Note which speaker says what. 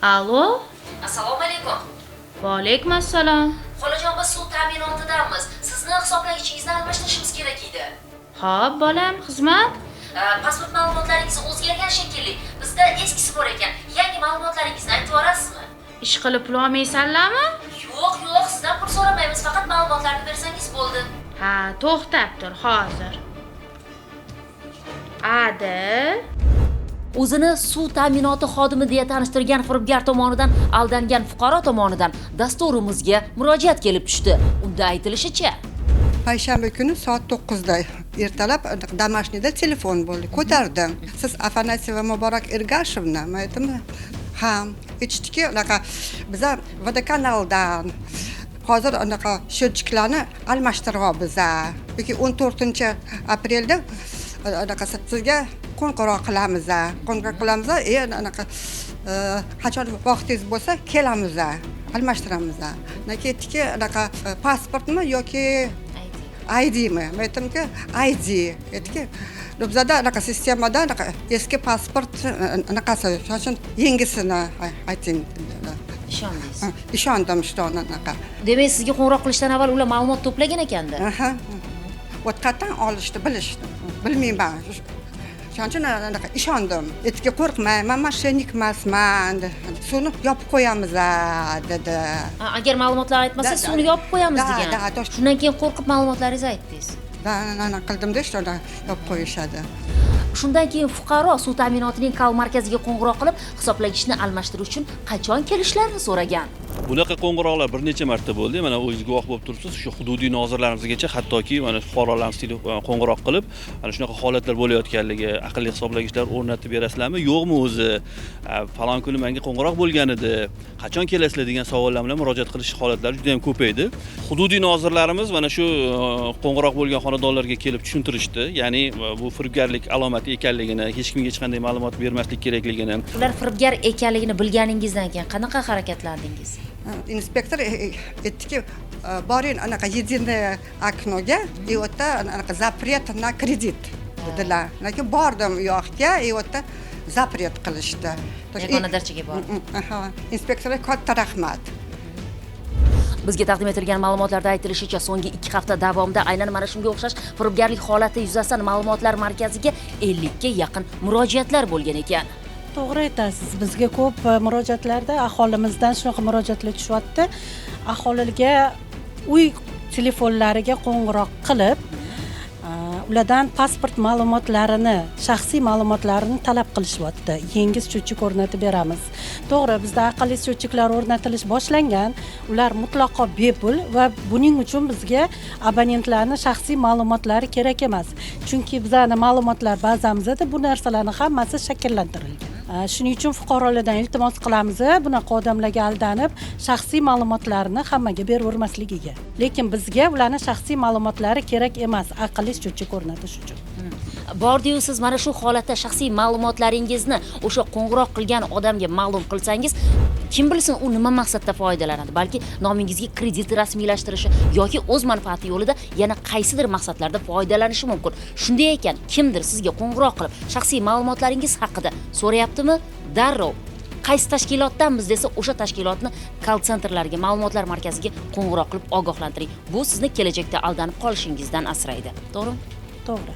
Speaker 1: Alo?
Speaker 2: Assalomu alaykum.
Speaker 1: Va alaykum assalom.
Speaker 2: Xolajon, biz suv ta'minotidamiz. Sizni hisoblagichingizdan almashtirishimiz kerak edi.
Speaker 1: Xo'p, bolam, xizmat.
Speaker 2: Pasport ma'lumotlaringiz o'zgargan shekilli. Bizda eskisi bor ekan. Yangi ma'lumotlaringizni aytib yuborasizmi?
Speaker 1: Ish qilib pul olmaysanlarmi?
Speaker 2: Yo'q, sizdan pul so'ramaymiz. Faqat ma'lumotlarni bersangiz bo'ldi.
Speaker 1: Ha, to'xtab tur, hozir. Adi.
Speaker 2: O'zini suv ta'minoti xodimi deya tanishtirgan firibgar tomonidan aldangan fuqaro tomonidan dasturimizga murojaat kelib tushdi. Unda aytilishicha,
Speaker 3: payshanba kuni soat 9da ertalab Damashniyda telefon bo'ldi. Ko'tardim. Siz Afanasiyeva Muborak Ergashevni, men aytdim, ha, eshitdiki, unaqa biza vodokanaldan hozir unaqa счетчикlarni almashtiryapmiz. Yoki 14-aprelda unaqa sizga qo'ng'iroq qilamiz. Anaqa qachon vaqtingiz bo'lsa kelamiz. Almashtiramiz. Aytdiki, anaqa pasportmi yoki IDmi? Men aytdimki, ID. Aytdiki, bizada anaqa sistemada anaqa eski pasport anaqasi, shuning yangisini ayting.
Speaker 2: ishondingiz.
Speaker 3: Ishondim shundan anaqa.
Speaker 2: Demak, sizga qo'ng'iroq qilishdan avval ular ma'lumot to'plagan ekanda.
Speaker 3: Aha. O'tqatdan olishdi, bilishdi. Bilmayman. Shuning uchun anaqa ishondim. Aytdiki, qo'rqmayman, moshennik emasman. Suvni yopib qo'yamiz, dedi.
Speaker 2: Agar ma'lumotlar aytmasa, suvni yopib qo'yamiz degan. Shundan keyin qo'rqib ma'lumotlaringizni aytdingiz.
Speaker 3: Qildim-da, shunda yopib qo'yishadi.
Speaker 2: Shundan keyin fuqaro suv ta'minotining kal markaziga qo'ng'iroq qilib, hisoblagichni almashtirish uchun qachon kelishlarini so'ragan.
Speaker 4: Bunaqa qo'ng'iroqlar bir necha marta bo'ldi. Mana o'zingiz guvoh bo'lib turibsiz. Shu hududiy nozirlarimizgacha hattoki mana fuqarolarimiz qo'ng'iroq qilib, ana shunaqa holatlar bo'layotganligi, aqlli hisoblagichlar o'rnatib berasizlarmi, yo'qmi o'zi? Falon kuni menga qo'ng'iroq bo'lgan edi. Qachon kelasizlar degan savollar bilan murojaat qilish holatlari juda ham ko'paydi. Hududiy nozirlarimiz mana shu qo'ng'iroq bo'lgan xonadonlarga kelib tushuntirishdi. Ya'ni bu firibgarlik alomati ekanligini, hech kimga hech qanday ma'lumot bermaslik kerakligini.
Speaker 2: Ular firibgar ekanligini bilganingizdan keyin qanaqa harakatlandingiz?
Speaker 3: Inspektor aytdiki, boring anaqa единое окноga, и o'tda anaqa запрет на кредит dedilar. Lekin bordim u yoqqa, и o'tda запрет qilishdi.
Speaker 2: Yagona darchaga bordim.
Speaker 3: Inspektorga katta rahmat.
Speaker 2: Bizga taqdim etilgan ma'lumotlarda aytilishicha, so'nggi 2 hafta davomida aynan mana shunga o'xshash firibgarlik holati yuzasidan ma'lumotlar markaziga 50 ga yaqin murojaatlar bo'lgan ekan.
Speaker 5: To'g'ri aytasiz. Bizga ko'p murojaatlarda aholimizdan shunaqa murojaatlar tushyapti. Aholiga uy telefonlariga qo'ng'iroq qilib, ulardan pasport ma'lumotlarini, shaxsiy ma'lumotlarini talab qilishyapti. Yangi счетчик o'rnatib beramiz. To'g'ri, bizda aqlli счетчикlar o'rnatilish boshlangan. Ular mutlaqo bepul va buning uchun bizga abonentlarning shaxsiy ma'lumotlari kerak emas. Chunki bizning ma'lumotlar bazamizda bu narsalarning hammasi shakllantirilgan. Shuning uchun fuqarolardan iltimos qilamiz, bunaqa odamlarga aldanib, shaxsiy ma'lumotlarini hammaga beravermasligiga. Lekin bizga ularning shaxsiy ma'lumotlari kerak emas, aqlli счетчик o'rnatish uchun.
Speaker 2: Bordiyu, siz mana shu holatda shaxsiy ma'lumotlaringizni o'sha qo'ng'iroq qilgan odamga ma'lum qilsangiz, kim bilsin u nima maqsadda foydalanadi? Balki nomingizga kredit rasmiylashtirishi yoki o'z manfaati yo'lida yana qaysidir maqsadlarda foydalanishi mumkin. Shunday ekan, kimdir sizga qo'ng'iroq qilib, shaxsiy ma'lumotlaringiz haqida so'rayaptimi? Darrov qaysi tashkilotdanmiz desa, o'sha tashkilotni call centerlariga, ma'lumotlar markaziga qo'ng'iroq qilib ogohlantiring. Bu sizni kelajakda aldanib qolishingizdan asraydi. To'g'rimi?
Speaker 5: To'g'ri.